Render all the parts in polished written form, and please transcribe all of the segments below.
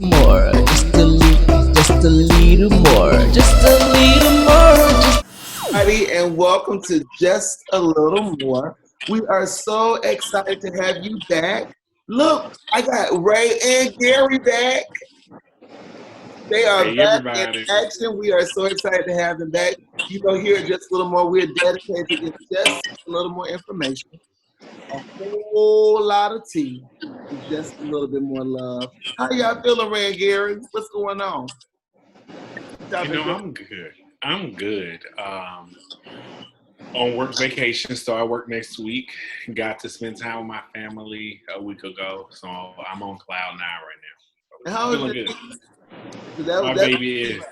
More, just a little more, just a little more. Everybody, and welcome to Just a Little More. We are so excited to have you back. Look, I got Ray and Gary back. They are Hey back in everybody. action. We are so excited to have them back. You know, here at Just a Little More, we're dedicated to getting just a little more information, a whole lot of tea, and just a little bit more love. How y'all feeling, Ray and Gary? What's going on? I'm good. I'm good. On work vacation, so I work next week. Got to spend time with my family a week ago, so I'm on cloud nine right now. How is Feeling it? good. My baby is,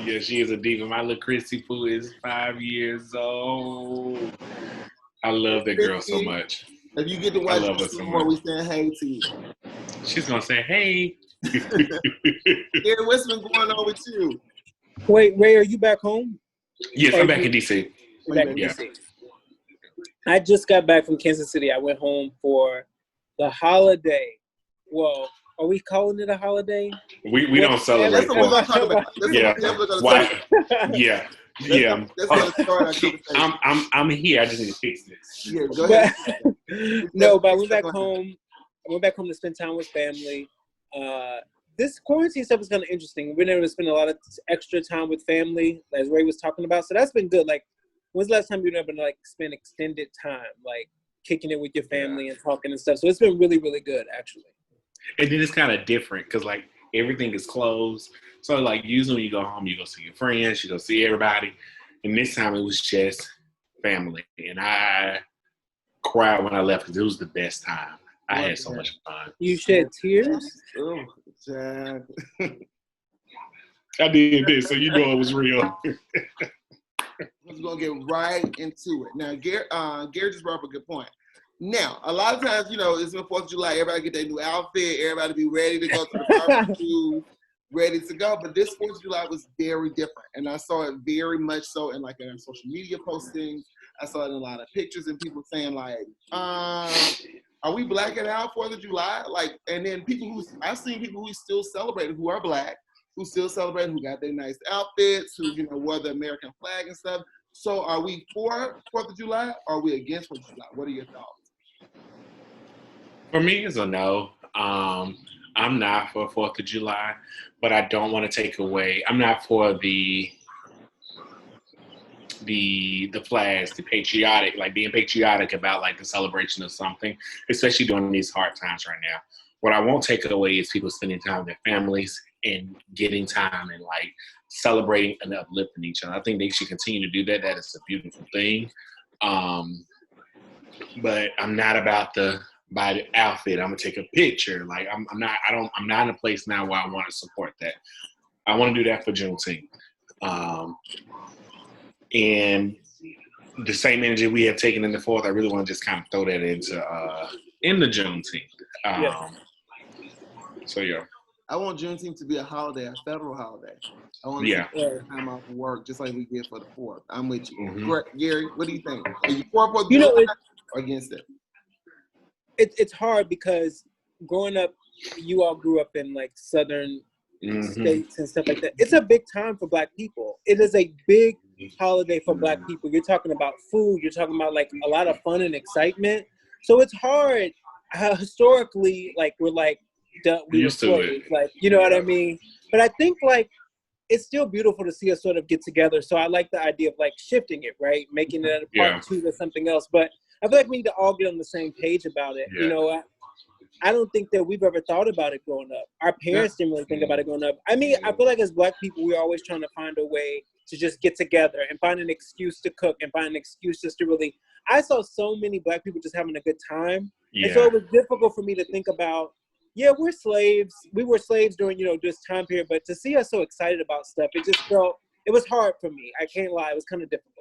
yeah, she is a diva. My little Chrissy Poo is 5 years old. I love that girl so much. If you get to I watch love her this so more, we much. saying hey to you. She's gonna say, "Hey." Gary, what's been going on with you? Wait, Ray, are you back home? Yes, Or I'm back you- in DC. You're back in Yeah. DC. I just got back from Kansas City. I went home for the holiday. Well, are we calling it a holiday? We don't celebrate That's what we're that. going to talk about. That's Yeah. what we're going to Why? talk about. Yeah. That's Yeah. going to start our conversation. I'm here. I just need to fix this. Yeah, go ahead. No, but I went back home. I went back home to spend time with family. This quarantine stuff is kind of interesting. We've been able to spend a lot of extra time with family, as Ray was talking about. So that's been good. Like, when's the last time you've ever like spend extended time, like kicking it with your family and talking and stuff? So it's been really, really good, actually. And then it's kind of different because like everything is closed. So like usually when you go home, you go see your friends, you go see everybody. And this time it was just family. And I cried when I left because it was the best time. I had so much fun. You shed tears? Oh, Chad. I did this, so you know it was real. We're going to get right into it. Now, Gary just brought up a good point. Now, a lot of times, you know, it's been 4th of July. Everybody get their new outfit. Everybody be ready to go to the barbecue, ready to go. But this 4th of July was very different. And I saw it very much so in our social media postings. I saw it in a lot of pictures and people saying like, are we blacking out 4th of July? Like, and then I've seen people who still celebrate, who are black, who still celebrate, who got their nice outfits, who, you know, wear the American flag and stuff. So are we for 4th of July or are we against 4th of July? What are your thoughts? For me, it's a no. I'm not for 4th of July, but I don't want to take away. I'm not for the flags, the patriotic, like being patriotic about like the celebration of something, especially during these hard times right now. What I won't take away is people spending time with their families and getting time and like celebrating and uplifting each other. I think they should continue to do that. That is a beautiful thing. But I'm not about by the outfit. I'm gonna take a picture. Like I'm not in a place now where I want to support that. I want to do that for Juneteenth. And the same energy we have taken in the 4th, I really want to just kind of throw that into Juneteenth. So yeah. I want Juneteenth to be a holiday, a federal holiday. I want to take time off of work just like we did for the 4th. I'm with you. Mm-hmm. Gary, what do you think? Are you for 4th of July or against it? It's hard because growing up, you all grew up in like southern states and stuff like that. It's a big time for Black people. It is a big holiday for Black people. You're talking about food. You're talking about like a lot of fun and excitement. So it's hard. Historically, like we're like we were slaves, like you know what I mean. But I think like it's still beautiful to see us sort of get together. So I like the idea of like shifting it, right, making it a part 2 or something else. But I feel like we need to all get on the same page about it. Yeah. You know, I don't think that we've ever thought about it growing up. Our parents didn't really think about it growing up. I mean, I feel like as Black people, we're always trying to find a way to just get together and find an excuse to cook and find an excuse just to really. I saw so many Black people just having a good time. Yeah. And so it was difficult for me to think about, we're slaves. We were slaves during, this time period. But to see us so excited about stuff, it was hard for me. I can't lie. It was kind of difficult.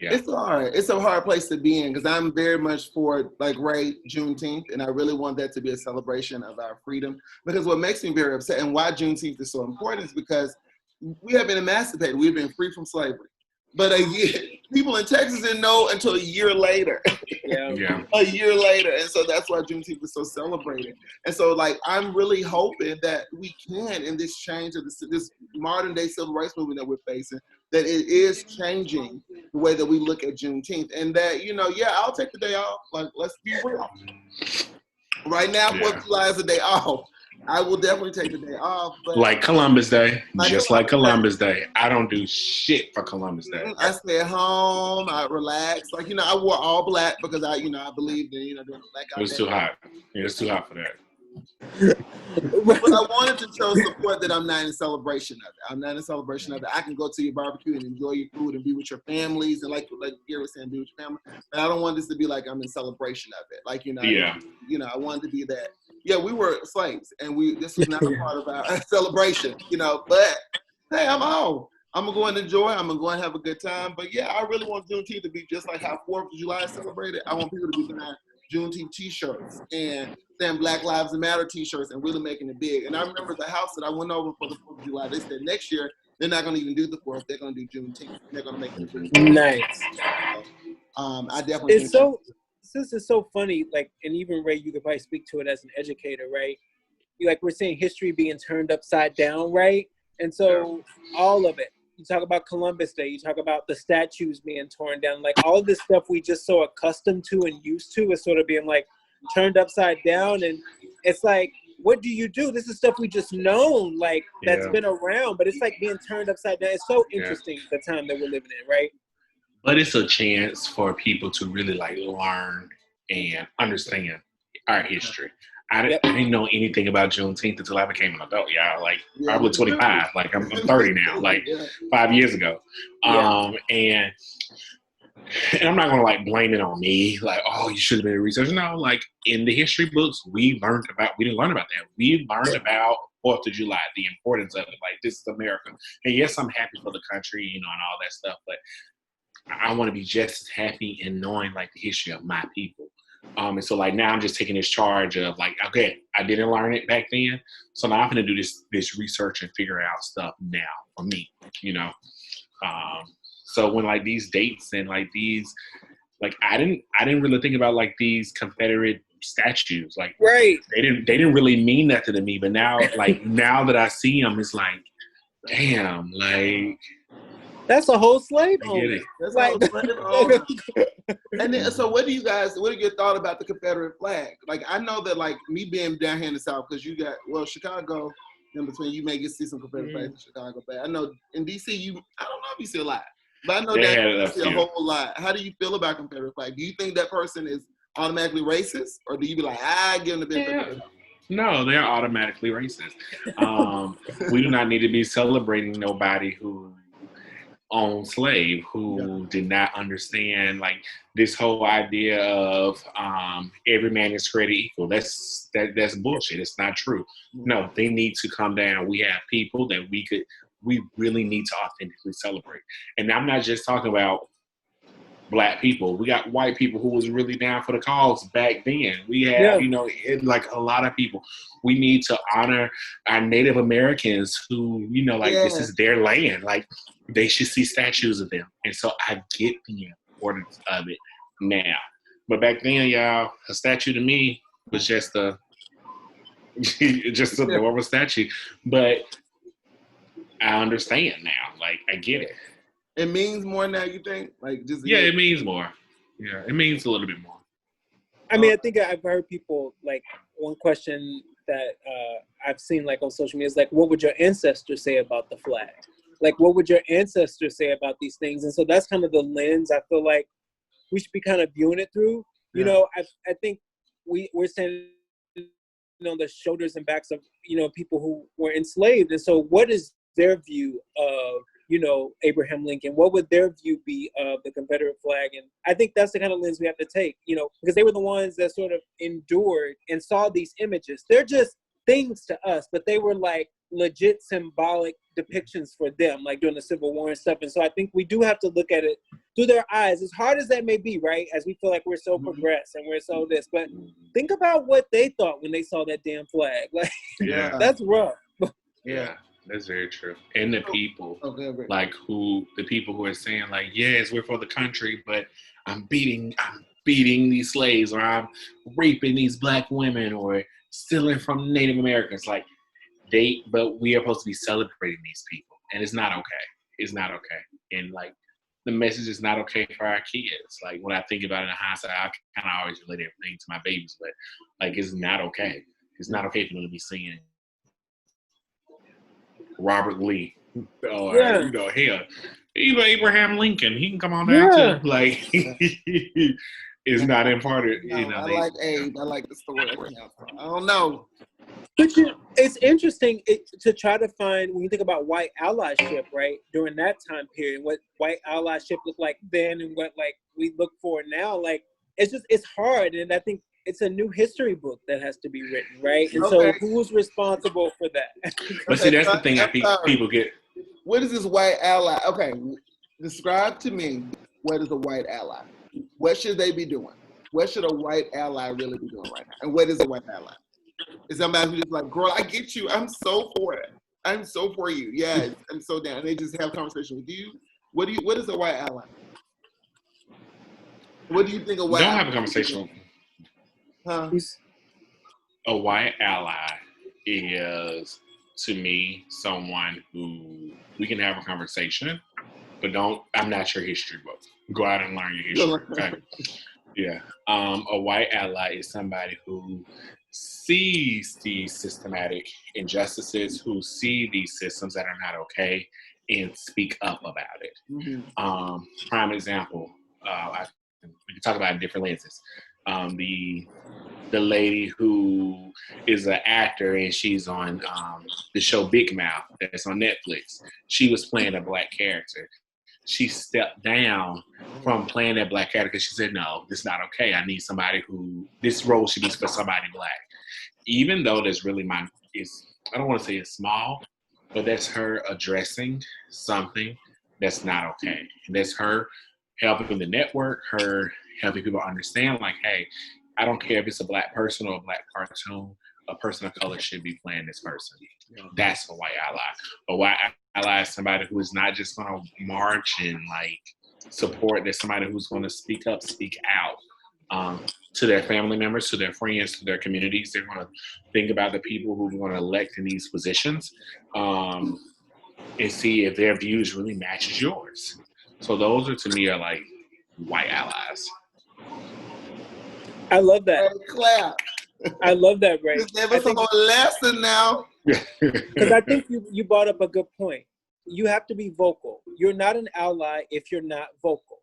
Yeah. It's hard. It's a hard place to be in because I'm very much for, like Ray, Juneteenth, and I really want that to be a celebration of our freedom. Because what makes me very upset and why Juneteenth is so important is because we have been emancipated. We've been free from slavery. But people in Texas didn't know until a year later. Yeah. A year later. And so that's why Juneteenth is so celebrated. And so, like, I'm really hoping that we can, in this change of this modern day civil rights movement that we're facing, that it is changing the way that we look at Juneteenth. And that, you know, yeah, I'll take the day off. Like, let's be real. Right now, 4th of July is a day off. I will definitely take the day off. But like Columbus Day, like Columbus Day. I don't do shit for Columbus Day. I stay at home. I relax. Like, you know, I wore all black because I believed in, doing the black. It was too hot. Yeah, it's too hot for that. But I wanted to show support that I'm not in celebration of it. I'm not in celebration of it. I can go to your barbecue and enjoy your food and be with your families and like Gary was saying, be with your family. But I don't want this to be like I'm in celebration of it. Like, I wanted to be that. Yeah, we were slaves, and this was not a part of our celebration, But hey, I'm home. I'm gonna go and enjoy. I'm gonna go and have a good time. But yeah, I really want Juneteenth to be just like how 4th of July is celebrated. I want people to be buying Juneteenth T-shirts and saying Black Lives Matter T-shirts and really making it big. And I remember the house that I went over for the 4th of July. They said next year they're not gonna even do the 4th. They're gonna do Juneteenth. They're gonna make it big. Nice. I definitely. It's so. This is so funny, like, and even Ray, you could probably speak to it as an educator, right? Like, we're seeing history being turned upside down, right? And so all of it, you talk about Columbus Day, you talk about the statues being torn down, like all of this stuff we just so accustomed to and used to is sort of being like turned upside down. And it's like, what do you do? This is stuff we just known, like that's been around, but it's like being turned upside down. It's so interesting the time that we're living in, right? But it's a chance for people to really like learn and understand our history. I didn't know anything about Juneteenth until I became an adult. Probably 25. Like I'm 30 now. Like 5 years ago. And I'm not gonna like blame it on me. Like, oh, you should have been a researcher. No, like in the history books, we didn't learn about that. We learned about 4th of July, the importance of it. Like, this is America. And yes, I'm happy for the country, and all that stuff, but I want to be just as happy in knowing like the history of my people. And so like now I'm just taking this charge of like, okay, I didn't learn it back then. So now I'm going to do this research and figure out stuff now for me, So when like these dates and like these, like I didn't really think about like these Confederate statues. Like, right. They didn't really mean nothing to me. But now, like now that I see them, it's like, damn, like, that's a whole slave owner. And then, so what are your thoughts about the Confederate flag? Like, I know that, like, me being down here in the South, because you got, Chicago, in between, you may see some Confederate flags in Chicago, but I know in D.C., I don't know if you see a lot, but I know that you see a whole lot. How do you feel about Confederate flag? Do you think that person is automatically racist, or do you be like, give them the benefit? No, they're automatically racist. We do not need to be celebrating nobody who owned slave, who did not understand like this whole idea of every man is created equal. That's bullshit. It's not true. No, they need to come down. We have people that we really need to authentically celebrate. And I'm not just talking about Black people. We got white people who was really down for the cause back then. We have, like a lot of people. We need to honor our Native Americans who, this is their land. Like, they should see statues of them. And so I get the importance of it now. But back then, y'all, a statue to me was just a normal statue. But I understand now. Like, I get it. It means more now, you think? It means more. Yeah, it means a little bit more. I mean, I think I've heard people, like, one question that I've seen, like, on social media is, like, what would your ancestors say about the flag? Like, what would your ancestors say about these things? And so that's kind of the lens I feel like we should be kind of viewing it through. I think we're standing on the shoulders and backs of, people who were enslaved. And so what is their view of, Abraham Lincoln? What would their view be of the Confederate flag? And I think that's the kind of lens we have to take, because they were the ones that sort of endured and saw these images. They're just things to us, but they were like legit symbolic depictions for them, like during the Civil War and stuff. And so I think we do have to look at it through their eyes, as hard as that may be, right? As we feel like we're so progressed and we're so this, but think about what they thought when they saw that damn flag. Like, that's rough. Yeah. That's very true. And the people, Okay. the people who are saying like, yes, we're for the country, but I'm beating these slaves, or I'm raping these black women, or stealing from Native Americans. Like but we are supposed to be celebrating these people, and it's not okay. It's not okay. And like the message is not okay for our kids. Like when I think about it in hindsight, I kind of always relate everything to my babies, but like it's not okay. It's not okay for them to be singing Robert Lee, or hell, even Abraham Lincoln. He can come on down too. Like, it's not imparted. No, I like Abe. I like the story. I don't know. But it's interesting to try to find, when you think about white allyship, right? During that time period, what white allyship looked like then, and what like we look for now. Like it's hard, and I think it's a new history book that has to be written, right? And so who's responsible for that? But see, that's the thing that people get. What is this white ally? Okay, describe to me what is a white ally. What should they be doing? What should a white ally really be doing right now? And what is a white ally? Is somebody who's just like, girl, I get you. I'm so for it. I'm so for you. Yeah, I'm so down. And they just have a conversation with you. What is a white ally? What do you think a white ally? Don't have a conversation. Huh? A white ally is, to me, someone who we can have a conversation, but I'm not your history book. Go out and learn your history. Okay? Yeah. A white ally is somebody who sees these systematic injustices, who see these systems that are not okay, and speak up about it. Mm-hmm. Prime example, we can talk about it in different lenses. The lady who is an actor and she's on the show Big Mouth that's on Netflix. She was playing a black character. She stepped down from playing that black character because she said, no, this is not okay. I need somebody this role should be for somebody black. Even though there's really I don't want to say it's small, but that's her addressing something that's not okay. And that's her helping the network, her helping people understand, like, hey, I don't care if it's a black person or a black cartoon, a person of color should be playing this person. That's a white ally. A white ally is somebody who is not just going to march and like support. There's somebody who's going to speak up, speak out to their family members, to their friends, to their communities. They're going to think about the people who are going to elect in these positions and see if their views really matches yours. So those are, to me, are like white allies. I love that. Clap. I love that, Ray. Just give us a whole lesson now. Because I think you brought up a good point. You have to be vocal. You're not an ally if you're not vocal.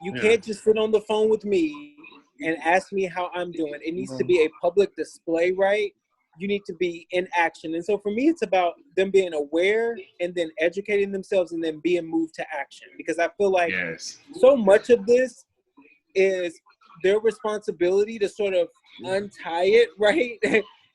You can't just sit on the phone with me and ask me how I'm doing. It needs to be a public display, right? You need to be in action. And so for me, it's about them being aware and then educating themselves and then being moved to action. Because I feel like so much of this is their responsibility to sort of untie it, right?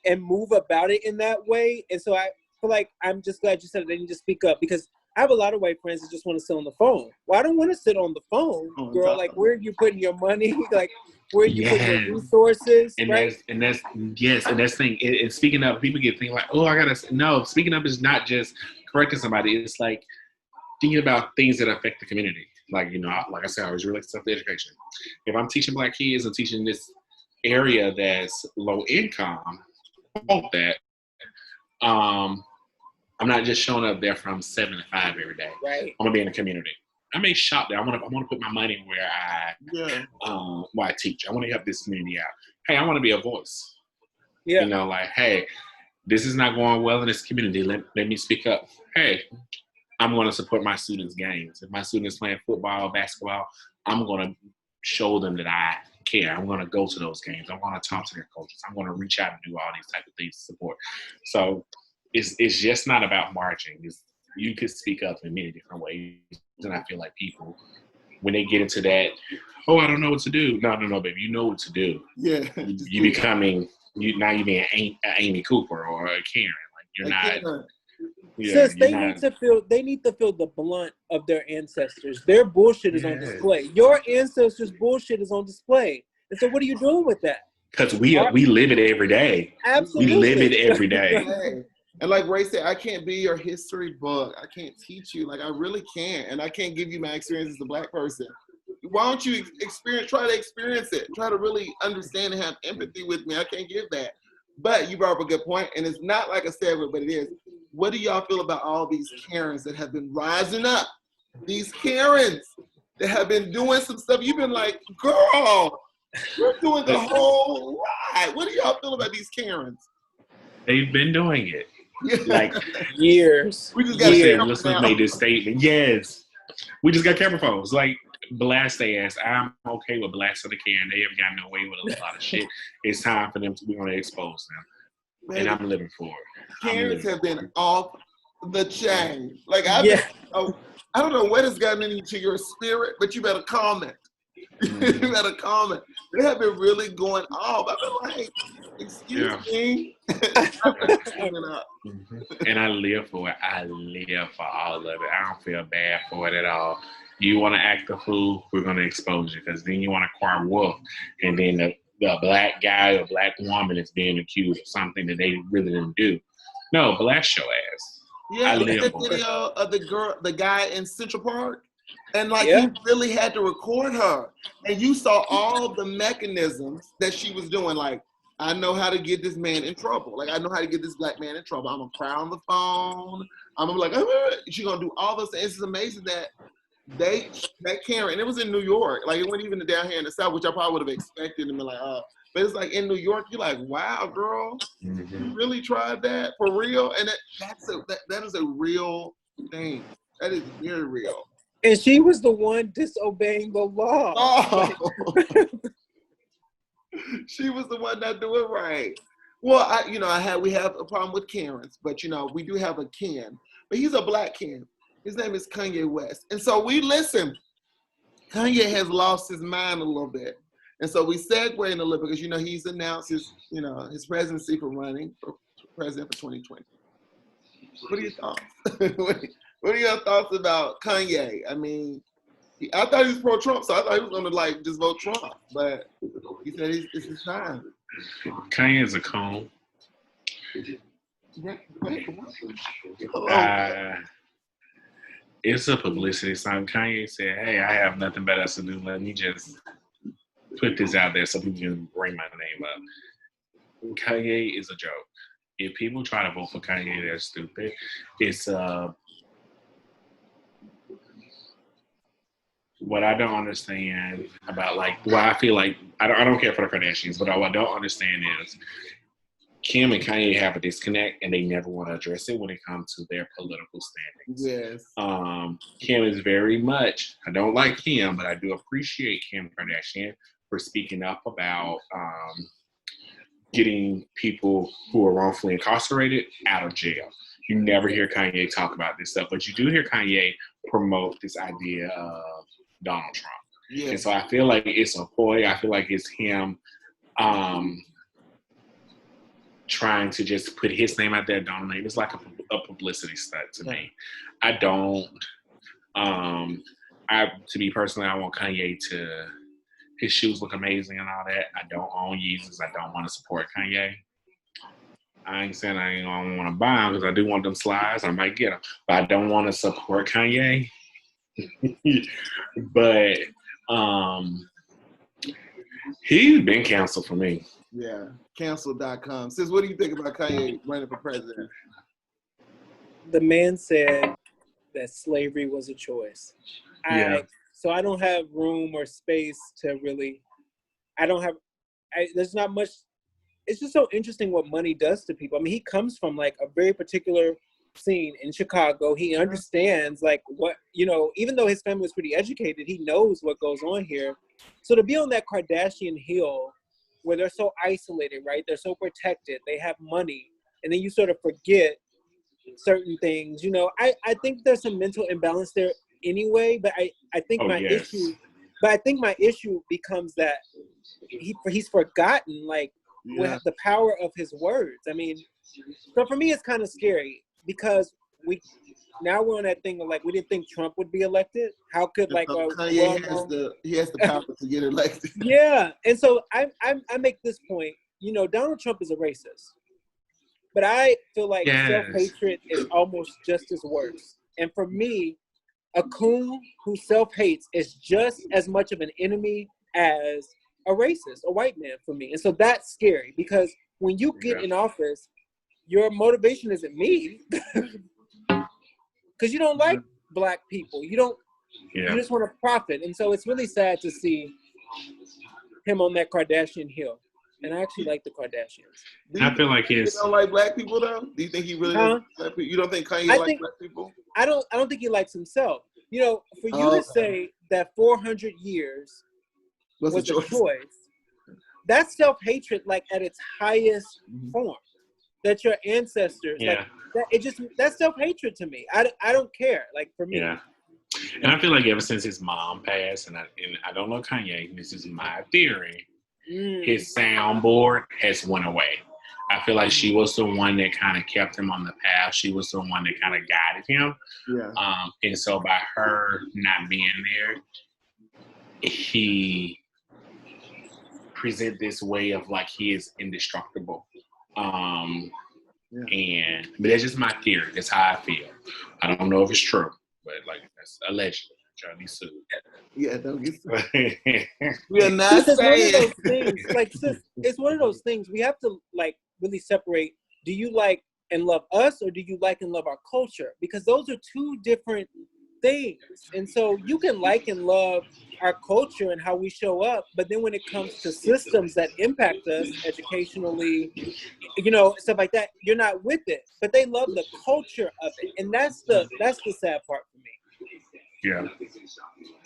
And move about it in that way. And so I feel like I'm just glad you said they need to speak up, because I have a lot of white friends that just want to sit on the phone. Well, I don't want to sit on the phone, girl. Like, where are you putting your money? Like, where are you putting your resources? And right? that's the thing. And speaking up, people get thinking like, no, speaking up is not just correcting somebody. It's like thinking about things that affect the community. Like, like I said, I was really stuff to education. If I'm teaching black kids and teaching this area that's low income, that I'm not just showing up there from 7 to 5 every day. Right. I'm gonna be in the community. I may shop there. I want to put my money where I teach. I want to help this community out. Hey, I want to be a voice. Yeah. Like, hey, this is not going well in this community. Let me speak up. Hey, I'm going to support my students' games. If my students playing football, basketball, I'm going to show them that I care. I'm going to go to those games. I'm going to talk to their coaches. I'm going to reach out and do all these type of things to support. So it's just not about marching. You could speak up in many different ways. And I feel like people, when they get into that, I don't know what to do. No, baby, you know what to do. Yeah. You becoming, now you being Amy Cooper or a Karen. Like, you're not. Since they need to feel the blunt of their ancestors. Their bullshit is on display. Your ancestors' bullshit is on display. And so what are you doing with that? Because we live it every day. Absolutely. We live it every day. And like Ray said, I can't be your history book. I can't teach you. Like, I really can't. And I can't give you my experience as a Black person. Why don't you try to experience it. Try to really understand and have empathy with me. I can't give that. But you brought up a good point, and it's not like a segue, but it is. What do y'all feel about all these Karens that have been rising up? These Karens that have been doing some stuff. You've been like, girl, we're doing the whole ride. What do y'all feel about these Karens? They've been doing it. Like years. We just got listeners made this statement. Yes. We just got camera phones. Like, blast their ass. I'm okay with blasting the Karen. They have gotten away with a lot of shit. It's time for them to be going to expose them. And I'm living for it. Karens have been off the chain. Like, I don't know what has gotten into your spirit, but you better comment. You better comment. They have been really going off. I've been like, excuse me. And I live for it. I live for all of it. I don't feel bad for it at all. You want to act a fool, we're going to expose you, because then you want to cry wolf, and then the Black guy or Black woman is being accused of something that they really didn't do. No, blast your ass. Yeah, the video of the guy in Central Park, and like he really had to record her, and you saw all the mechanisms that she was doing. Like, I know how to get this man in trouble. Like, I know how to get this Black man in trouble. I'm gonna cry on the phone. I'm gonna be like, she's gonna do all those things. It's amazing that that Karen, and it was in New York. Like, it wasn't even down here in the South, which I probably would have expected and been like, but it's like in New York, you're like, wow, girl, you really tried that for real? And that is a real thing. That is very real. And she was the one disobeying the law. Oh. She was the one not doing right. Well, we have a problem with Karens, but we do have a Ken, but he's a Black Ken. His name is Kanye West. And so we listen. Kanye has lost his mind a little bit. And so we segue in a little bit because, he's announced his presidency for running for president for 2020. What are your thoughts? What are your thoughts about Kanye? I mean, I thought he was pro-Trump, so I thought he was going to, just vote Trump. But he said it's his time. Kanye is a cone. It's a publicity stunt. Kanye said, hey, I have nothing better to do. Let me just put this out there so people can bring my name up. Kanye is a joke. If people try to vote for Kanye, they're stupid. It's what I don't understand about, I feel like I don't care for the Kardashians, but what I don't understand is Kim and Kanye have a disconnect, and they never want to address it when it comes to their political standings. Yes. Kim is very much, I don't like Kim, but I do appreciate Kim Kardashian for speaking up about getting people who are wrongfully incarcerated out of jail. You never hear Kanye talk about this stuff, but you do hear Kanye promote this idea of Donald Trump. Yes. And so I feel like it's a ploy. I feel like it's him trying to just put his name out there, Donald name. It's like a publicity stunt to me. I don't, to be personally, I want Kanye to, his shoes look amazing and all that. I don't own Yeezys. I don't want to support Kanye. I ain't saying I don't want to buy them because I do want them slides. I might get them. But I don't want to support Kanye. But he's been canceled for me. Yeah, cancel.com. Sis, what do you think about Kanye running for president? The man said that slavery was a choice. So I don't have room or space to really, there's not much. It's just so interesting what money does to people. I mean, he comes from a very particular scene in Chicago. He understands what, even though his family was pretty educated, he knows what goes on here. So to be on that Kardashian hill where they're so isolated, right? They're so protected. They have money. And then you sort of forget certain things. I think there's some mental imbalance there anyway, but I think my issue becomes that he's forgotten with the power of his words. I mean, so for me it's kind of scary because we're on that thing of we didn't think Trump would be elected. How could Kanye he has the power to get elected. Yeah, and so I make this point. Donald Trump is a racist. But I feel like Yes. self-hatred is almost just as worse. And for me, a coon who self-hates is just as much of an enemy as a racist, a white man for me. And so that's scary because when you get in office, your motivation isn't me. Because you don't like black people. You just want to profit. And so it's really sad to see him on that Kardashian hill. And I actually like the Kardashians. I feel like he don't like black people though. Do you think he really doesn't like black people? You don't think Kanye likes black people? I don't think he likes himself. You know, for you to say that 400 years was a choice, that's self-hatred like at its highest form. That your ancestors like that's self-hatred to me. I don't care. Like for me. Yeah. And I feel like ever since his mom passed, and I don't know Kanye, this is my theory, his soundboard has went away. I feel like she was the one that kind of kept him on the path. She was the one that kind of guided him. Yeah. And so by her not being there, he present this way of like he is indestructible. But that's just my theory. That's how I feel. I don't know if it's true, but like that's allegedly. Johnny sued. Yeah, don't get sued. We are not saying. One of those things, like, sis, it's one of those things we have to like really separate. Do you like and love us, or do you like and love our culture? Because those are two different things. And so you can like and love our culture and how we show up, but then when it comes to systems that impact us educationally, you know, stuff like that, you're not with it. But they love the culture of it, and that's the sad part for me. Yeah.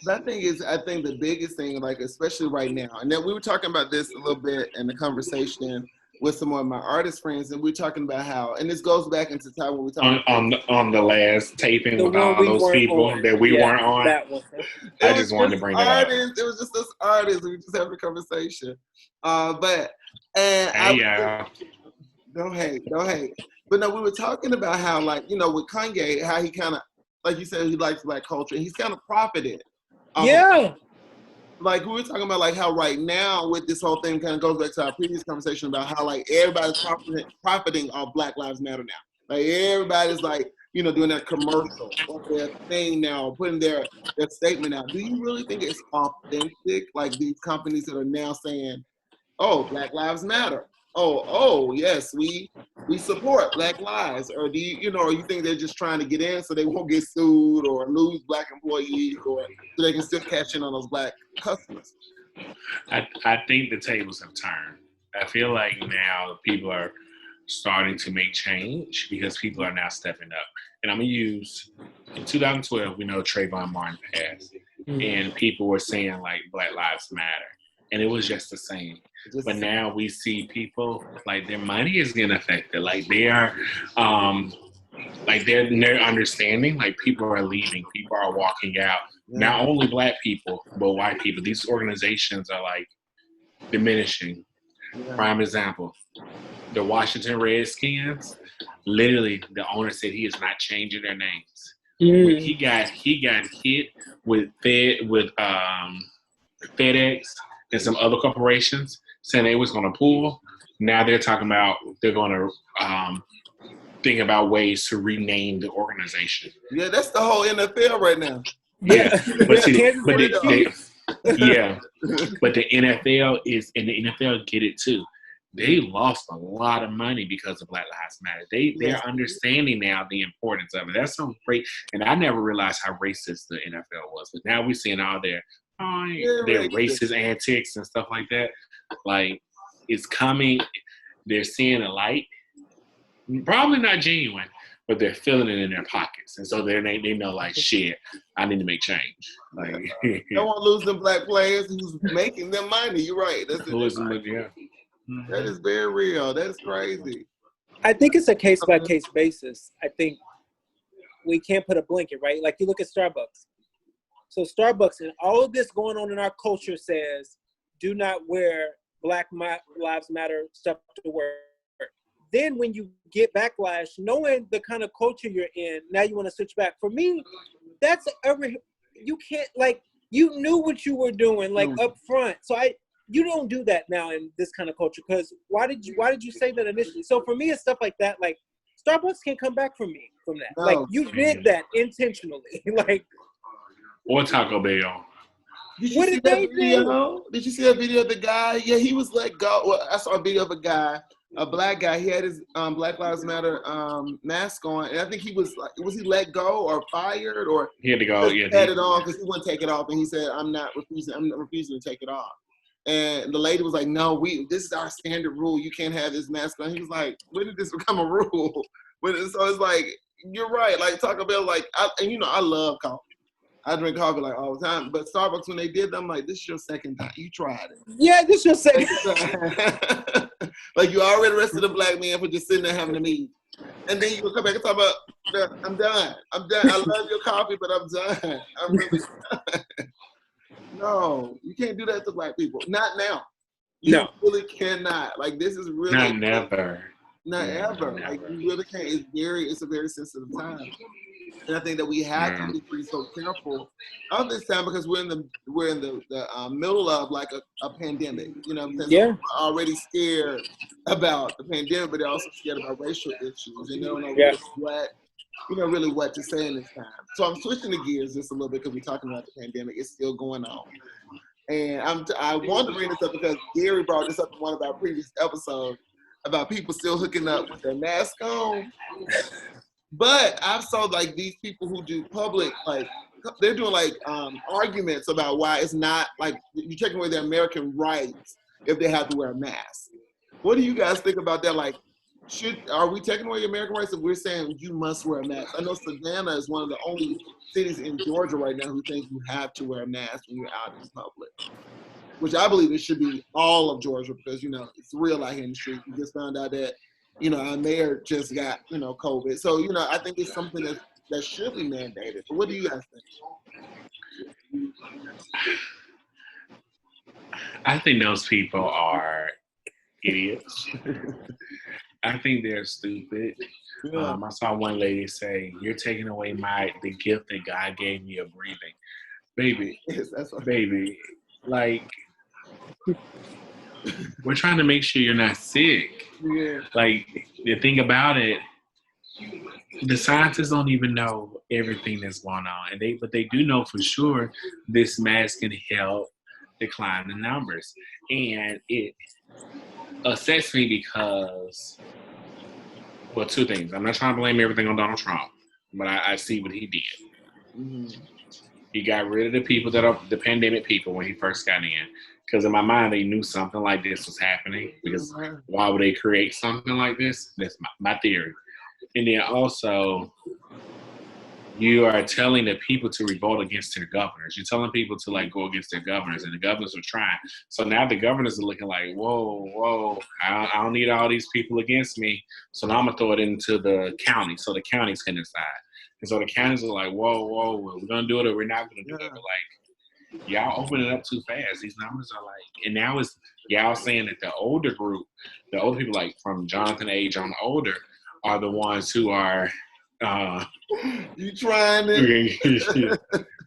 I think the biggest thing, like especially right now, and then we were talking about this a little bit in the conversation with some of my artist friends, and we're talking about how, and this goes back into time when we talked on the last taping with all those people that we weren't on. I just wanted to bring that up. It was just us artists. We just having a conversation. Don't hate. But no, we were talking about how, like, you know, with Kanye, how he kind of, like you said, he likes black culture. He's kind of profited. Like we were talking about, like how right now with this whole thing kind of goes back to our previous conversation about how like everybody's profiting off Black Lives Matter now. Like everybody's like, you know, doing their commercial or their thing now, putting their statement out. Do you really think it's authentic? Like these companies that are now saying, "Oh, Black Lives Matter. Oh, yes, we support Black lives," or do you, or you think they're just trying to get in so they won't get sued or lose black employees, or so they can still cash in on those black customers? I think the tables have turned. I feel like now people are starting to make change because people are now stepping up. And I'm gonna use in 2012, we know Trayvon Martin passed, and people were saying like Black Lives Matter. And it was just the same. But now we see people, like, their money is getting affected. Like, they are, like, they're understanding. Like, people are leaving. People are walking out. Not only black people, but white people. These organizations are, like, diminishing. Prime example, the Washington Redskins, literally, the owner said he is not changing their names. He got hit with FedEx and some other corporations saying they was going to pull. Now they're talking about they're going to think about ways to rename the organization. Yeah, that's the whole NFL right now. Yeah, but the NFL is, and the NFL get it too. They lost a lot of money because of Black Lives Matter. They're understanding now the importance of it. That's so great, and I never realized how racist the NFL was. But now we're seeing all their racist antics and stuff like that. Like, it's coming. They're seeing a light. Probably not genuine, but they're feeling it in their pockets, and so they know, like, shit, I need to make change. Like, don't want to lose them black players who's making them money. You're right. That's it. That is very real. That's crazy. I think it's a case by case basis. I think we can't put a blanket, right? Like you look at Starbucks. So Starbucks and all of this going on in our culture says, do not wear Black Lives Matter stuff to work. Then when you get backlash, knowing the kind of culture you're in, now you want to switch back. For me, that's you can't, like, you knew what you were doing, like, up front. So you don't do that now in this kind of culture. Because why did you say that initially? So for me, it's stuff like that. Like Starbucks can't come back from that. No. Like you did that intentionally. Like Or Taco Bell. What did they do? Did you see a video of the guy? Yeah, he was let go. Well, I saw a video of a guy, a black guy. He had his Black Lives Matter mask on, and I think he was he let go or fired or He had to go. he had it on because he wouldn't take it off, and he said, I'm not refusing to take it off." And the lady was like, "No, this is our standard rule. You can't have this mask on." He was like, "When did this become a rule?" So it's like, you're right. Like Taco Bell, I love coffee. I drink coffee like all the time, but Starbucks, when they did that, I'm like, this is your second time. You tried it. Yeah, this is your second time. Like you already arrested a black man for just sitting there having a meeting. And then you will come back and talk about, I'm done. I love your coffee, but I'm done. I'm really done. No, you can't do that to black people. Not now. You really cannot. Like this is really not never. Not ever. Never. Like you really can't. It's a very sensitive time. And I think that we have to be so careful of this time because we're in the middle of like a pandemic. You know, because we're already scared about the pandemic, but they're also scared about racial issues, and they don't know really what to say in this time. So I'm switching the gears just a little bit because we're talking about the pandemic. It's still going on, and I wanted to bring this up because Gary brought this up in one of our previous episodes about people still hooking up with their mask on. But I've saw like these people who do public, like they're doing like arguments about why it's not like you're taking away their American rights if they have to wear a mask. What do you guys think about that? Like, are we taking away American rights if we're saying you must wear a mask? I know Savannah is one of the only cities in Georgia right now who think you have to wear a mask when you're out in public. Which I believe it should be all of Georgia because, it's real out here in the street. We just found out that, our mayor just got, COVID. So, I think it's something that should be mandated. But what do you guys think? I think those people are idiots. I think they're stupid. Yeah. I saw one lady say, "You're taking away the gift that God gave me of breathing." Baby, yes, baby, like, we're trying to make sure you're not sick. Yeah. Like, the thing about it, the scientists don't even know everything that's going on, but they do know for sure this mask can help decline the numbers, and it upsets me because, well, two things. I'm not trying to blame everything on Donald Trump, but I see what he did. Mm-hmm. He got rid of the people that are the pandemic people when he first got in. Because in my mind, they knew something like this was happening. Because why would they create something like this? That's my theory. And then also, you are telling the people to revolt against their governors. You're telling people to go against their governors, and the governors are trying. So now the governors are looking like, whoa, I don't need all these people against me. So now I'm gonna throw it into the county, so the counties can decide. And so the counties are like, whoa, we're gonna do it or we're not gonna do it. But like, y'all open it up too fast. These numbers are like, and now it's y'all saying that the older group, the older people like from Jonathan age on older, are the ones who are. You trying to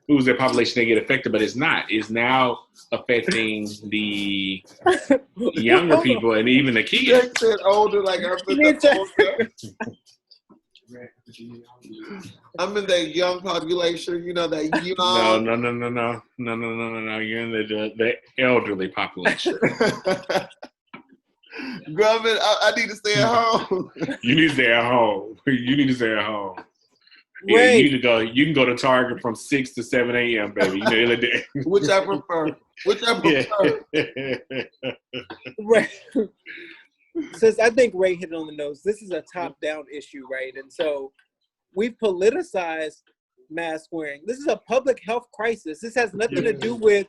who's their population they get affected, but it's not. It's now affecting the younger people and even the kids. They said older, like I'm in that young population, that young. No. You're in the elderly population. Government, I need to stay at home. You need to stay at home. Yeah, you can go to Target from 6 to 7 a.m., baby. Which I prefer. Right. Since I think Ray hit it on the nose, this is a top-down issue, right? And so we've politicized mask wearing. This is a public health crisis. This has nothing to do with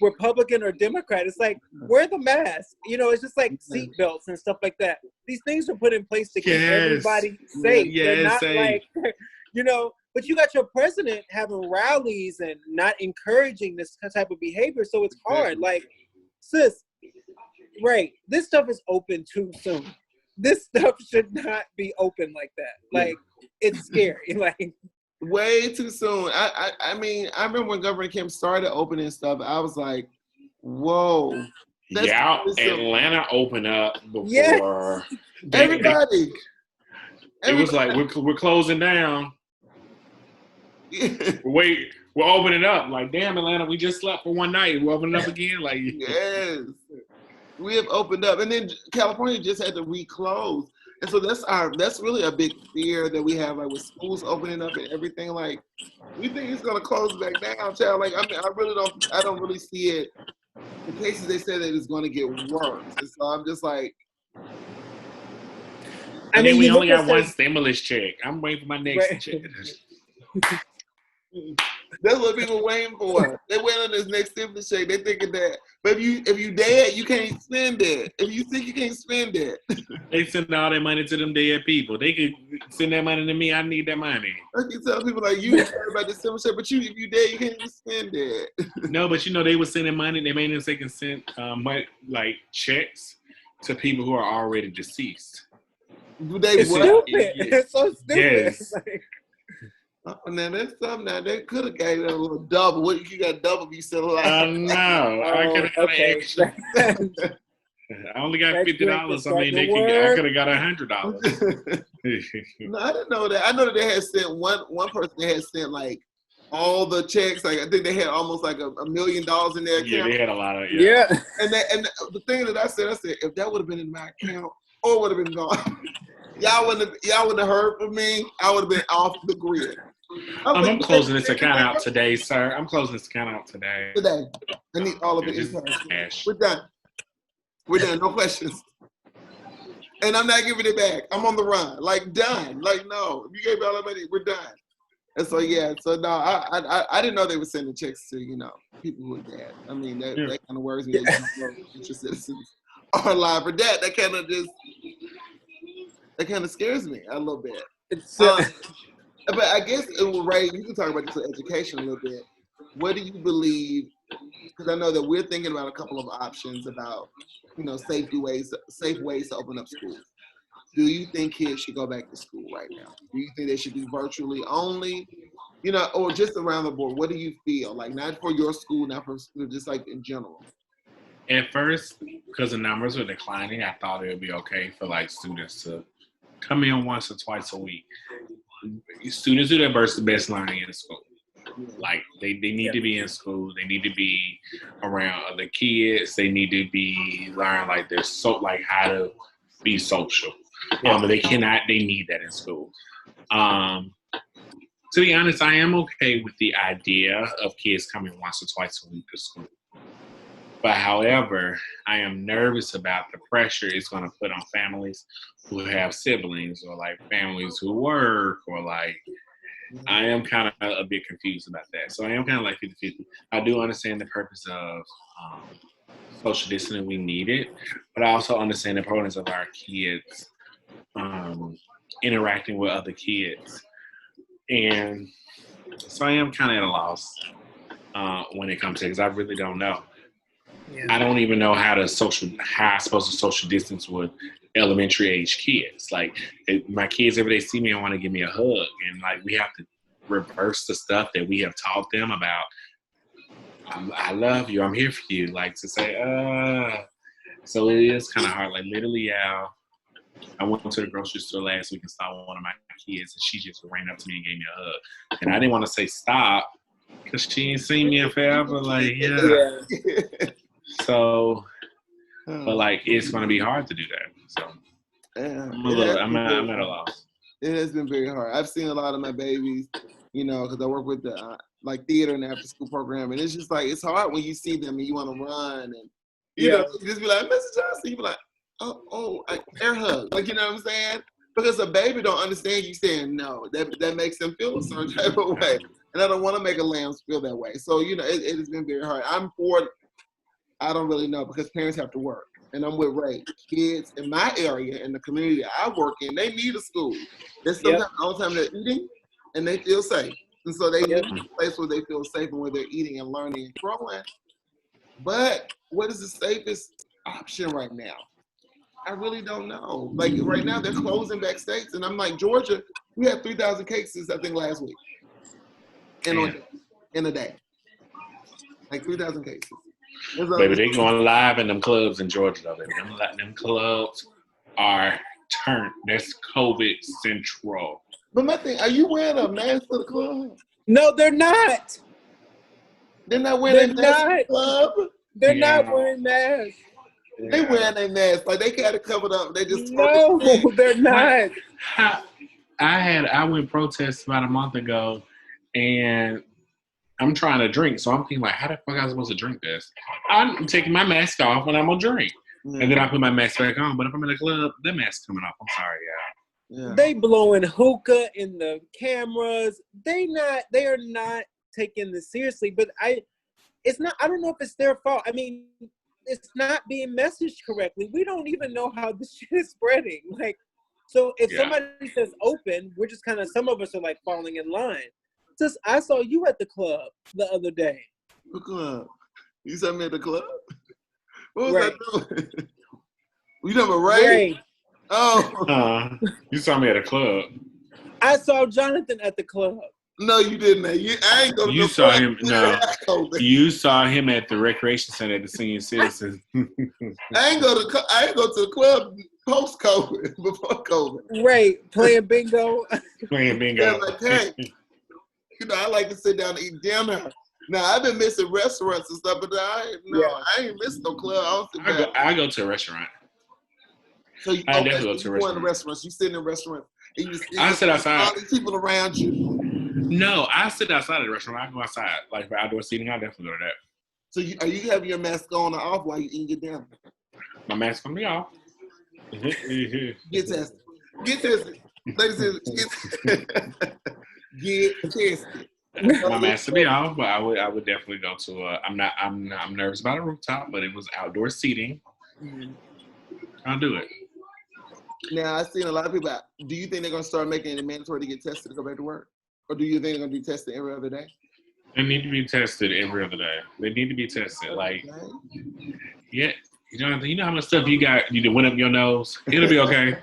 Republican or Democrat. It's like, wear the mask. It's just like seat belts and stuff like that. These things are put in place to keep everybody safe. They're not like, but you got your president having rallies and not encouraging this type of behavior. So it's hard. Like, sis, Ray, this stuff is open too soon. This stuff should not be open like that. Like, it's scary. Like, way too soon. I mean, I remember when Governor Kim started opening stuff, I was like, whoa. Yeah, Atlanta opened up before. Yes. Everybody. It was like we're closing down. We're opening up. Like, damn, Atlanta, we just slept for one night. We're opening up again. Like, yes, we have opened up, and then California just had to reclose, and so that's really a big fear that we have, like with schools opening up and everything. Like, we think it's gonna close back down, child. Like, I mean, I don't really see it. The cases they said that it's going to get worse, and so I'm just like. I mean, we only got one stimulus check. I'm waiting for my next check. That's what people waiting for. They waiting on this next stimulus check. They thinking that, but if you dead, you can't spend it. If you sick, you can't spend it. They send all that money to them dead people. They could send that money to me. I need that money. I keep telling people like, you care about the stimulus check, but if you dead, you can't even spend it. No, but they were sending money. They made them say can send money, like checks to people who are already deceased. Do they it's stupid. It's so stupid. Yes. Oh, now that's something. Now they could have gave that a little double. What you got double? You still alive? No, I could have extra. I only got $50. I mean, I could have got $100. No, I didn't know that. I know that they had sent one person. They had sent like all the checks. Like I think they had almost like $1 million in their account. Yeah, they had a lot of yeah. And the thing that I said, if that would have been in my account, or would have been gone. Y'all wouldn't have heard from me. I would have been off the grid. I'm closing this account out today, sir. I'm closing this account out today. Today. I need all of it. We're done. We're done. No questions. And I'm not giving it back. I'm on the run. Like, done. Like, no. If you gave me all that money, we're done. And so, yeah. So, no, I didn't know they were sending checks to, people who are dead. I mean, that kind of worries me. That your citizens are alive for that. That kind of scares me a little bit. But I guess, Ray, you can talk about this with education a little bit. What do you believe? Because I know that we're thinking about a couple of options about, safe ways to open up schools. Do you think kids should go back to school right now? Do you think they should be virtually only, or just around the board? What do you feel? Like, not for your school, not for just like in general. At first, because the numbers were declining, I thought it would be okay for like students to come in once or twice a week. Students do their best learning in school. Like they need to be in school. They need to be around other kids. They need to be learn like how to be social. But they need that in school. To be honest, I am okay with the idea of kids coming once or twice a week to school. But however, I am nervous about the pressure it's going to put on families who have siblings or like families who work or like, I am kind of a bit confused about that. So I am kind of like 50-50. I do understand the purpose of social distancing. We need it, but I also understand the importance of our kids interacting with other kids. And so I am kind of at a loss when it comes to it because I really don't know. Yeah. I don't even know how I'm supposed to social distance with elementary age kids. Like my kids, every day see me and want to give me a hug, and like we have to reverse the stuff that we have taught them about. I love you. I'm here for you. Like to say, So it is kind of hard. Like literally, I went to the grocery store last week and saw one of my kids, and she just ran up to me and gave me a hug. And I didn't want to say stop because she ain't seen me in forever. Like yeah. So, but like it's going to be hard to do that. So I'm at a loss. It has been very hard. I've seen a lot of my babies, because I work with the like theater and after school program, and it's just like it's hard when you see them and you want to run and you just be like, Mrs. Johnson, you be like, air hug, like you know what I'm saying? Because a baby don't understand you saying no. That makes them feel a certain type of way, and I don't want to make a lambs feel that way. So it has been very hard. I'm for. I don't really know because parents have to work. And I'm with Ray. Kids in my area, in the community I work in, they need a school. There's sometimes all the time they're eating and they feel safe. And so they need a place where they feel safe and where they're eating and learning and growing. But what is the safest option right now? I really don't know. Like right now they're closing back states. And I'm like, Georgia, we had 3,000 cases, I think, last week. In a day. Like 3,000 cases. Baby, they going live in them clubs in Georgia, though, baby. Them clubs are turned. That's COVID central. But my thing, are you wearing a mask to the club? No, they're not. They're not wearing a mask to the club? They're not wearing masks. They wearing their mask. Like, they got it covered up. They just No, they're not. I went protest about a month ago, and I'm trying to drink, so I'm thinking like, how the fuck am I supposed to drink this? I'm taking my mask off when I'm gonna drink, and then I put my mask back on. But if I'm in a club, the mask's coming off. I'm sorry, y'all. Yeah. They blowing hookah in the cameras. They are not taking this seriously. But it's not. I don't know if it's their fault. I mean, it's not being messaged correctly. We don't even know how this shit is spreading. Like, so if somebody says open, we're just kind of, some of us are like falling in line. Just, I saw you at the club the other day. What club? You saw me at the club? What was I doing? You talking about Ray? Oh. You saw me at a club. I saw Jonathan at the club. No, you didn't. I ain't go to You the saw club. him. No, you saw him at the recreation center at the senior citizens. I ain't go to the club post COVID, before COVID. Right, playing bingo. Playing bingo. Yeah, like, hey, I like to sit down and eat dinner. Now I've been missing restaurants and stuff, but I ain't missed no club. I go to a restaurant. So you definitely go to a restaurant. In restaurants. You sit in a restaurant and you I sit outside. All these people around you. No, I sit outside of the restaurant. I go outside, like for outdoor seating. I definitely go to that. So are you having your mask on or off while you eating your dinner? My mask gonna be off. Get tested. Get tested. Ladies and gentlemen, get tested. My mask to be off, but I would definitely go to I'm nervous about a rooftop, but it was outdoor seating. Mm-hmm. I'll do it. Now I've seen a lot of people. Do you think they're gonna start making it mandatory to get tested to go back to work? Or do you think they're gonna do tested every other day? They need to be tested every other day. They need to be tested. Like, yeah, you know how much stuff you got. You went up your nose. It'll be okay.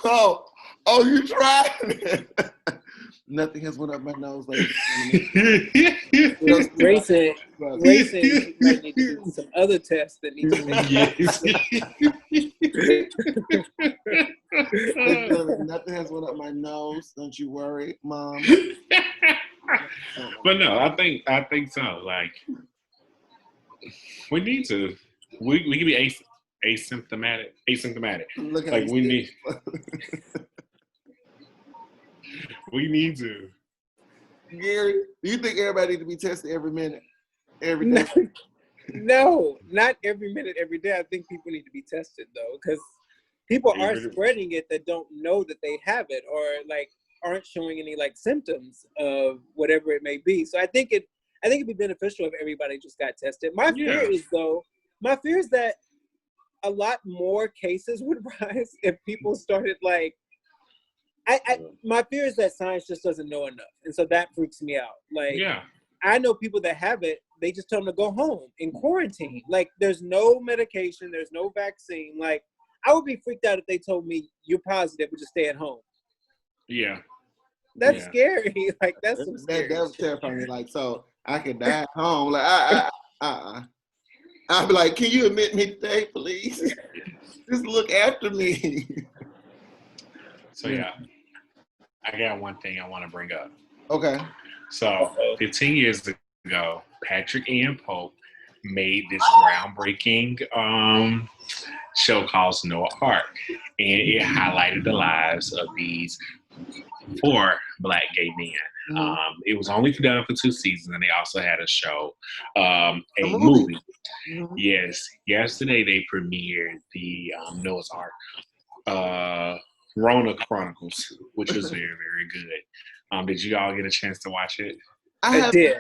Oh, you tried. Nothing has went up my nose like Grayson might need to do some other tests that need to be. Nothing has went up my nose. Don't you worry, Mom. But no, I think so. Like, we need to. We can be asymptomatic. Like we need. We need to. Gary, do you think everybody needs to be tested every minute, every day? No, not every minute, every day. I think people need to be tested though, because people are spreading it that don't know that they have it, or like aren't showing any like symptoms of whatever it may be. So I think it'd be beneficial if everybody just got tested. My fear is that a lot more cases would rise if people started like. My fear is that science just doesn't know enough, and so that freaks me out. Like, I know people that have it; they just tell them to go home in quarantine. Like, there's no medication, there's no vaccine. Like, I would be freaked out if they told me you're positive, but just stay at home. Yeah, that's scary. Like, that's some scary. That was terrifying me. Like, so I could die at home. Like, I'd be like, can you admit me today, please? Just look after me. So I got one thing I want to bring up. Okay. So 15 years ago, Patrick Ian Pope made this groundbreaking show called Noah Ark, and it highlighted the lives of these 4 Black gay men. It was only done for 2 seasons, and they also had a show, a movie. Mm-hmm. Yes, yesterday they premiered the Noah's Ark. Rona Chronicles, which was very, very good. Did you all get a chance to watch it? I did.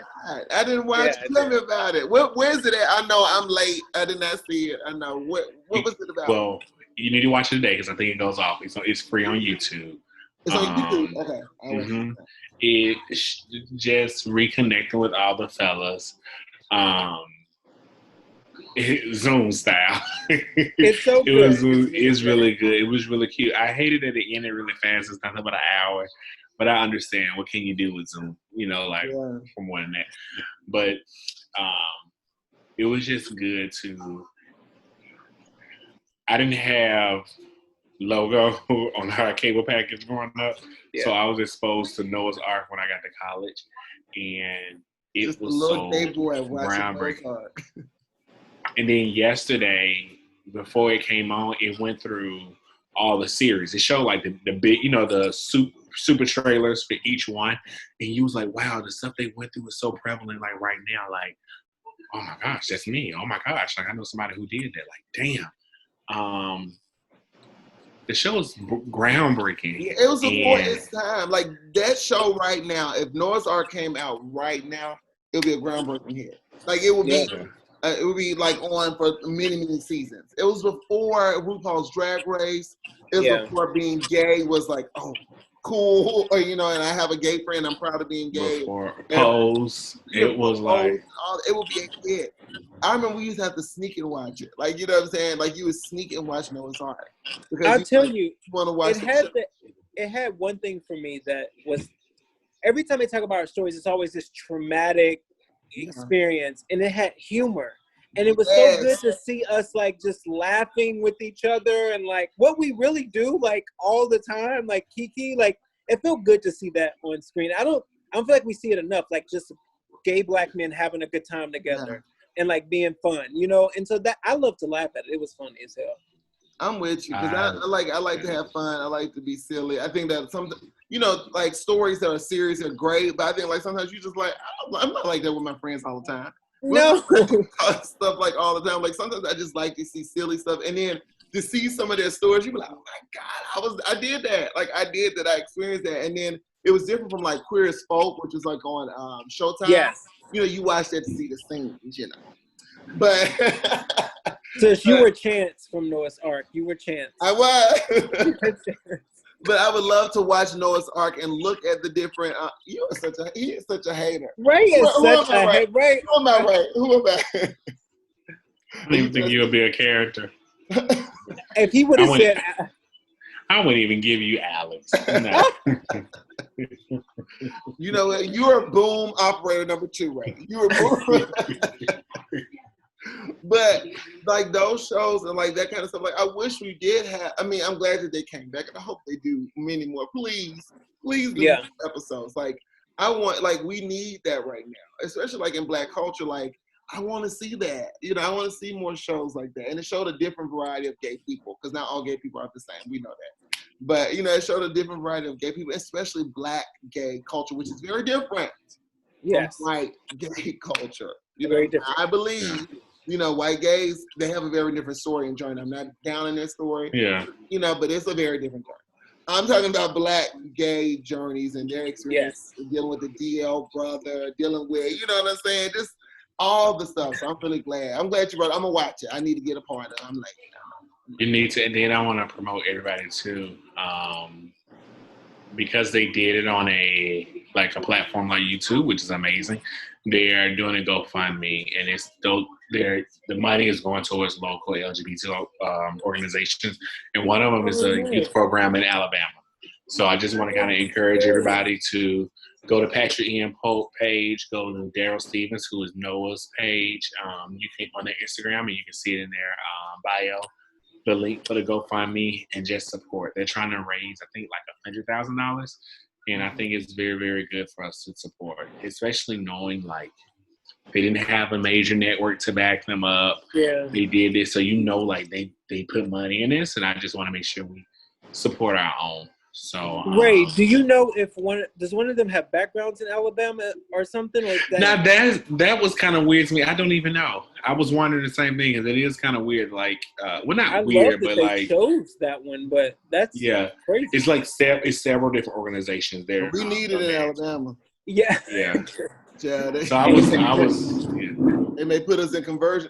I didn't watch it. Tell me about it. Where's it at? I know I'm late. I did not see it. I know. What was it about? Well, you need to watch it today because I think it goes off. It's free on YouTube. It's on YouTube? Okay. It's just reconnecting with all the fellas. Zoom style. It's so good. It's really good. It was really cute. I hated that it ended really fast. It's nothing but an hour, but I understand. What can you do with Zoom? Like for more than that. But it was just good to. I didn't have logo on our cable package growing up, so I was exposed to Noah's Ark when I got to college, and it Just was a little so day boy watching Noah's groundbreaking. Ark. And then yesterday, before it came on, it went through all the series. It showed like the big, the super trailers for each one, and you was like, wow, the stuff they went through is so prevalent. Like right now, like, oh my gosh, that's me. Oh my gosh, like I know somebody who did that. Like, damn. The show is groundbreaking. Yeah, it was before its time. Like that show right now, if Noah's Ark came out right now, it would be a groundbreaking hit. Like it would be. It would be like on for many, many seasons. It was before RuPaul's Drag Race. It was before being gay was like, oh, cool. Or, and I have a gay friend. I'm proud of being gay. Before Pose, it was like. It would be a hit. I remember we used to have to sneak and watch it. Like, you know what I'm saying? Like you would sneak and watch Noah's Ark. I'll tell you, want to watch it had one thing for me that was, every time they talk about our stories, it's always this traumatic experience, and it had humor, and it was so good to see us like just laughing with each other and like what we really do like all the time, like Kiki, like it felt good to see that on screen. I don't feel like we see it enough, like just gay black men having a good time together and like being fun, and so that I love to laugh at it. It was funny as hell. I'm with you because I like to have fun. I like to be silly. I think that like stories that are serious are great, but I think like sometimes you just like I'm not like that with my friends all the time. No, stuff like all the time. Like sometimes I just like to see silly stuff, and then to see some of their stories, you be like, oh my god, I did that. Like I did that. I experienced that, and then it was different from like Queer as Folk, which is like on Showtime. Yes, you watch that to see the scenes, but. Since you were Chance from Noah's Ark, you were Chance. I was. But I would love to watch Noah's Ark and look at the different. He is such a hater. Ray is such a hater. Ray. Who am I? Ray? Who am I? I don't even think you would be a character. If he would have said, I wouldn't even give you Alex. No. You know what? You're boom operator number 2, Ray. You're boom. But like those shows and like that kind of stuff, like I wish we did have. I mean, I'm glad that they came back, and I hope they do many more. Please do episodes. Like I want, like we need that right now, especially like in Black culture. Like I want to see that. I want to see more shows like that, and it showed a different variety of gay people because not all gay people are the same. We know that, but it showed a different variety of gay people, especially Black gay culture, which is very different. Yes, from white gay culture. Very different. I believe. White gays, they have a very different story in joining. I'm not down in their story. Yeah. But it's a very different journey. I'm talking about Black gay journeys and their experience dealing with the DL brother, dealing with, you know what I'm saying? Just all the stuff. So I'm really glad. I'm glad you brought it. I'm going to watch it. I need to get a part of it. I'm like, You need to, and then I want to promote everybody too. Because they did it on a platform like YouTube, which is amazing. They are doing a GoFundMe, and it's the money is going towards local LGBT organizations, and one of them is a youth program in Alabama. So I just want to kind of encourage everybody to go to Patrick Ian Pope page, go to Daryl Stevens, who is Noah's page. You can on their Instagram, and you can see it in their bio. The link for the GoFundMe, and just support. They're trying to raise, I think, like $100,000, and I think it's very, very good for us to support, especially knowing like they didn't have a major network to back them up. Yeah, they did this, so like they put money in this, and I just want to make sure we support our own. So, Ray, do you know if does one of them have backgrounds in Alabama or something like that? Now that was kind of weird to me. I don't even know. I was wondering the same thing, because it is kind of weird. Like, well, not I weird, love that but they like chose that one. But that's crazy. It's like it's several different organizations there. We need it in Alabama. Yeah. Yeah. Yeah. So I was. Yeah. They may put us in conversion.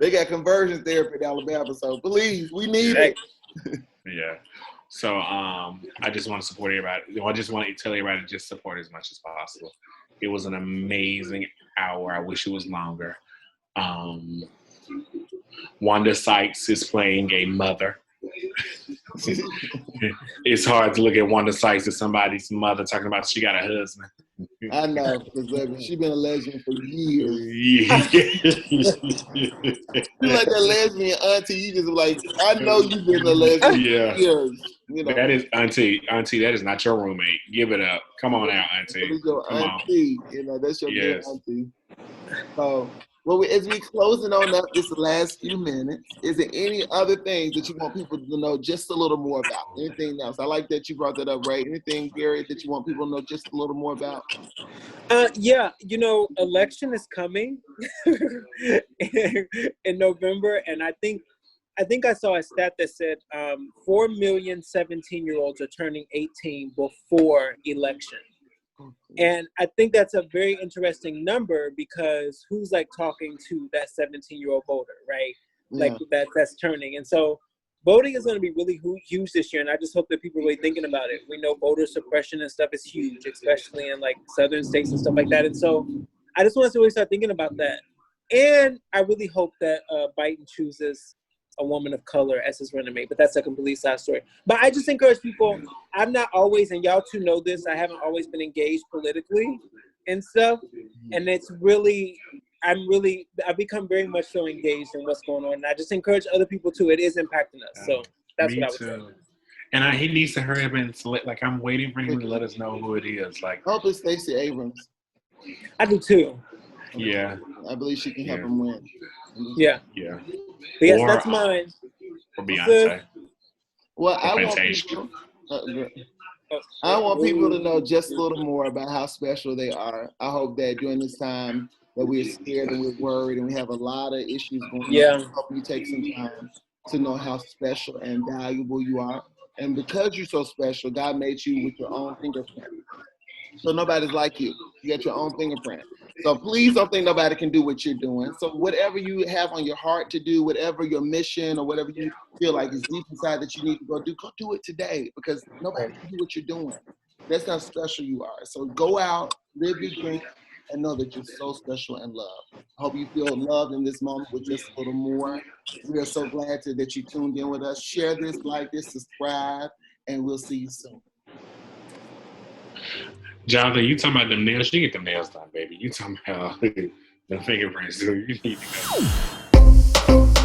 They got conversion therapy in Alabama, so please, we need it. Yeah. So I just want to support everybody. I just want to tell everybody to just support as much as possible. It was an amazing hour. I wish it was longer. Wanda Sykes is playing a mother. It's hard to look at Wanda Sykes as somebody's mother talking about she got a husband. I know, because she's been a lesbian for years. You like that lesbian auntie, you just like, I know you've been a lesbian for years. You know. That is auntie, that is not your roommate. Give it up. Come on out, auntie. That is your auntie. You know, that's your good auntie. So, well, as we closing on up this last few minutes, is there any other things that you want people to know just a little more about? Anything else? I like that you brought that up, Ray. Anything, Gary, that you want people to know just a little more about? Yeah, election is coming in November, and I think I saw a stat that said 4 million 17-year-olds are turning 18 before election. And I think that's a very interesting number because who's like talking to that 17-year-old voter, right? Like that's turning. And so voting is going to be really huge this year. And I just hope that people are really thinking about it. We know voter suppression and stuff is huge, especially in like southern states and stuff like that. And so I just want us to really start thinking about that. And I really hope that Biden chooses a woman of color as his running mate, but that's a completely side story. But I just encourage people, I'm not always, and y'all two know this, I haven't always been engaged politically and stuff. And it's really, I've become very much so engaged in what's going on. And I just encourage other people too. It is impacting us. So that's what I would say. And he needs to hurry up and like, I'm waiting for him to let us know who it is. Like, I hope it's Stacey Abrams. I do too. Yeah. I believe she can help him win. Yeah. Yeah. But yes, that's mine. For Beyonce. Well, I want people to know just a little more about how special they are. I hope that during this time that we're scared and we're worried and we have a lot of issues going on, I hope you take some time to know how special and valuable you are. And because you're so special, God made you with your own fingerprint. So nobody's like you. You got your own fingerprint. So please don't think nobody can do what you're doing. So whatever you have on your heart to do, whatever your mission or whatever you feel like is deep inside that you need to go do it today because nobody can do what you're doing. That's how special you are. So go out, live your dream, and know that you're so special and loved. I hope you feel loved in this moment with just a little more. We are so glad that you tuned in with us. Share this, like this, subscribe, and we'll see you soon. Jonathan, you talking about them nails? You get them nails done, baby. You talking about the fingerprints. So you need to go.